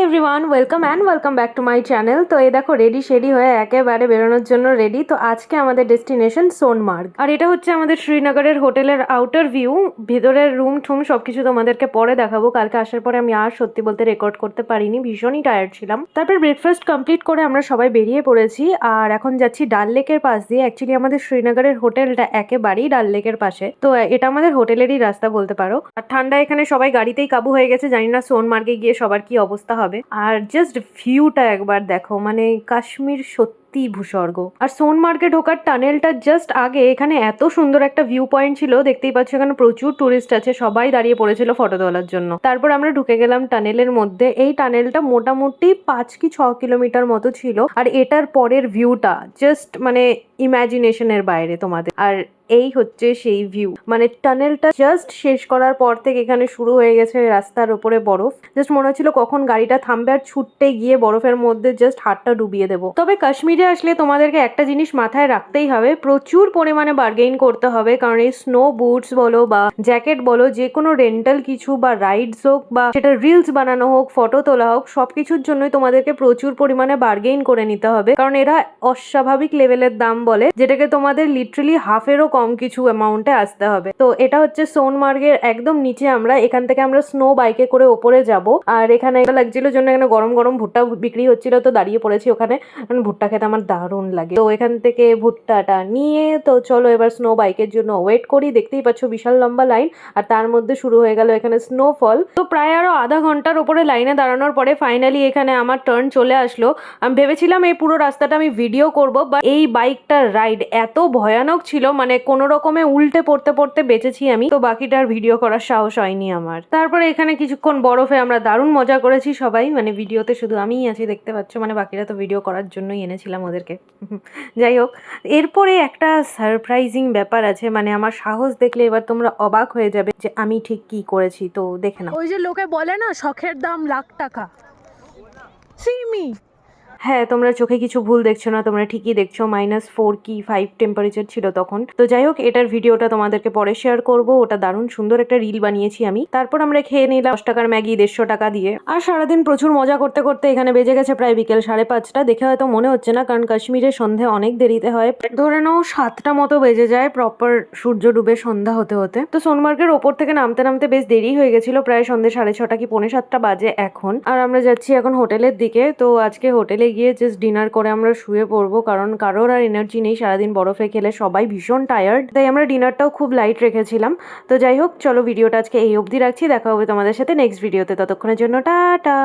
Everyone, welcome back to my channel. তো এই দেখো রেডি শেডি হয়ে একেবারে বেরোনোর জন্য রেডি। তো আজকে আমাদের ডেস্টিনেশন সোনমার্গ, আর এটা হচ্ছে আমাদের শ্রীনগরের হোটেলের আউটার ভিউ। ভেতরের রুম ঠুম সবকিছু তোমাদেরকে পরে দেখাবো। কালকে আসার পরে আমি আর সত্যি বলতে রেকর্ড করতে পারিনি, ভীষণই টায়ার্ড ছিলাম। তারপর ব্রেকফাস্ট কমপ্লিট করে আমরা সবাই বেরিয়ে পড়েছি, আর এখন যাচ্ছি ডাল লেকের পাশ দিয়ে। অ্যাকচুয়ালি আমাদের শ্রীনগরের হোটেলটা একেবারেই ডাল লেকের পাশে, তো এটা আমাদের হোটেলেরই রাস্তা বলতে পারো। আর ঠান্ডা এখানে সবাই গাড়িতেই কাবু হয়ে গেছে, জানি না সোনমার্গে গিয়ে সবার কি অবস্থা হবে। আর জাস্ট ভিউটা একবার দেখো, মানে কাশ্মীর সত্যি ভূস্বর্গ। আর সোনমার্গে ঢোকার টানেলটা জাস্ট আগে এখানে এত সুন্দর একটা ভিউ পয়েন্ট ছিল, দেখতেই পাচ্ছ এখানে প্রচুর টুরিস্ট আছে, সবাই দাঁড়িয়ে পড়েছিল ফটো তোলার জন্য। তারপর আমরা ঢুকে গেলাম টানেলের মধ্যে। এই টানেলটা মোটামুটি 5 কি 6 কিলোমিটার মতো ছিল, আর এটার পরের ভিউটা জাস্ট মানে ইমাজিনেশনের বাইরে তোমাদের। আর এই হচ্ছে সেই ভিউ, মানে টানেলটা জাস্ট শেষ করার পর থেকে এখানে শুরু হয়ে গেছে রাস্তার উপরে বরফ। জাস্ট মনে হচ্ছিল কখন গাড়িটা থামবে আর ছুটতে গিয়ে বরফের মধ্যে জাস্ট হাতটা ডুবিয়ে দেবো। তবে কাশ্মীরে আসলে তোমাদেরকে একটা জিনিস মাথায় রাখতেই হবে, প্রচুর পরিমাণে বার্গেইন করতে হবে, কারণ এই স্নো বুটস বলো বা জ্যাকেট বলো, যে কোনো রেন্টাল কিছু বা রাইডস হোক বা সেটা রিলস বানানো হোক, ফটো তোলা হোক, সবকিছুর জন্যই তোমাদেরকে প্রচুর পরিমাণে বার্গেইন করে নিতে হবে, কারণ এরা অস্বাভাবিক লেভেলের দাম বলে, যেটাকে তোমাদের লিটারালি হাফেরও কম কিছু অ্যামাউন্টে আসতে হবে। তো এটা হচ্ছে সোনমার্গের একদম নিচে। আমরা এখান থেকে আমরা স্নো বাইকে করে ওপরে যাব, আর এখানে এটা লাগছিল জন্য এখানে গরম গরম ভুট্টা বিক্রি হচ্ছিল, তো দাঁড়িয়ে পড়েছি ওখানে, কারণ ভুট্টা খেতে আমার দারুণ লাগে। তো এখান থেকে ভুট্টাটা নিয়ে তো চলো এবার স্নো বাইকের জন্য ওয়েট করি। দেখতেই পাচ্ছ বিশাল লম্বা লাইন, আর তার মধ্যে শুরু হয়ে গেল এখানে স্নোফল। তো প্রায় আরো আধা ঘন্টার উপরে লাইনে দাঁড়ানোর পরে ফাইনালি এখানে আমার টার্ন চলে আসলো। আমি ভেবেছিলাম এই পুরো রাস্তাটা আমি ভিডিও করব, বা এই বাইকটার রাইড এত ভয়ানক ছিল, মানে কোনো রকমে উল্টে পড়তে পড়তে বেঁচেছি আমি, তো বাকিটার ভিডিও করার সাহস হয়নি আমার। তারপরে এখানে কিছুক্ষণ বরফে আমরা দারুণ মজা করেছি সবাই, মানে ভিডিওতে শুধু আমিই আছি দেখতে পাচ্ছ, মানে বাকিরা তো ভিডিও করার জন্যই এনেছিলাম ওদেরকে। যাই হোক, এরপরে একটা সারপ্রাইজিং ব্যাপার আছে, মানে আমার সাহস দেখলে এবার তোমরা অবাক হয়ে যাবে যে আমি ঠিক কি করেছি। তো দেখে নাও। ওই যে লোকে বলে না শখের দাম লাখ টাকা, সিমি। হ্যাঁ, তোমরা চোখে কিছু ভুল দেখছো না, তোমরা ঠিকই দেখছো। -4 কি 5 টেম্পারেচার ছিল তখন। তো যাই হোক, এটার ভিডিওটা তোমাদেরকে পরে শেয়ার করব। ওটা দারুণ সুন্দর একটা রিল বানিয়েছি আমি। তারপর আমরা খেয়ে নিলাম 10 টাকার ম্যাগি 150 টাকা দিয়ে। আর সারাদিন প্রচুর মজা করতে করতে এখানে বেজে গেছে প্রায় বিকেল 5:30। দেখে হয়তো মনে হচ্ছে না, কারণ কাশ্মীরে সন্ধে অনেক দেরিতে হয়, ধরে নাও 7টা মতো বেজে যায় প্রপার সূর্য ডুবে সন্ধ্যা হতে হতে। তো সোনমার্গের ওপর থেকে নামতে নামতে বেশ দেরি হয়ে গেছিল, প্রায় সন্ধ্যে 6:30 কি 6:45 বাজে এখন। আর আমরা যাচ্ছি এখন হোটেলের দিকে। তো আজকে হোটেলে গিয়ে জাস্ট ডিনার করে আমরা শুয়ে পড়বো, কারণ কারোর আর এনার্জি নেই, সারাদিন বরফে খেলে সবাই ভীষণ টায়ার্ড, তাই আমরা ডিনারটাও খুব লাইট রেখেছিলাম। তো যাই হোক, চলো ভিডিওটা আজকে এই অবধি রাখছি, দেখা হবে তোমাদের সাথে নেক্সট ভিডিওতে। ততক্ষণের জন্য টাটা।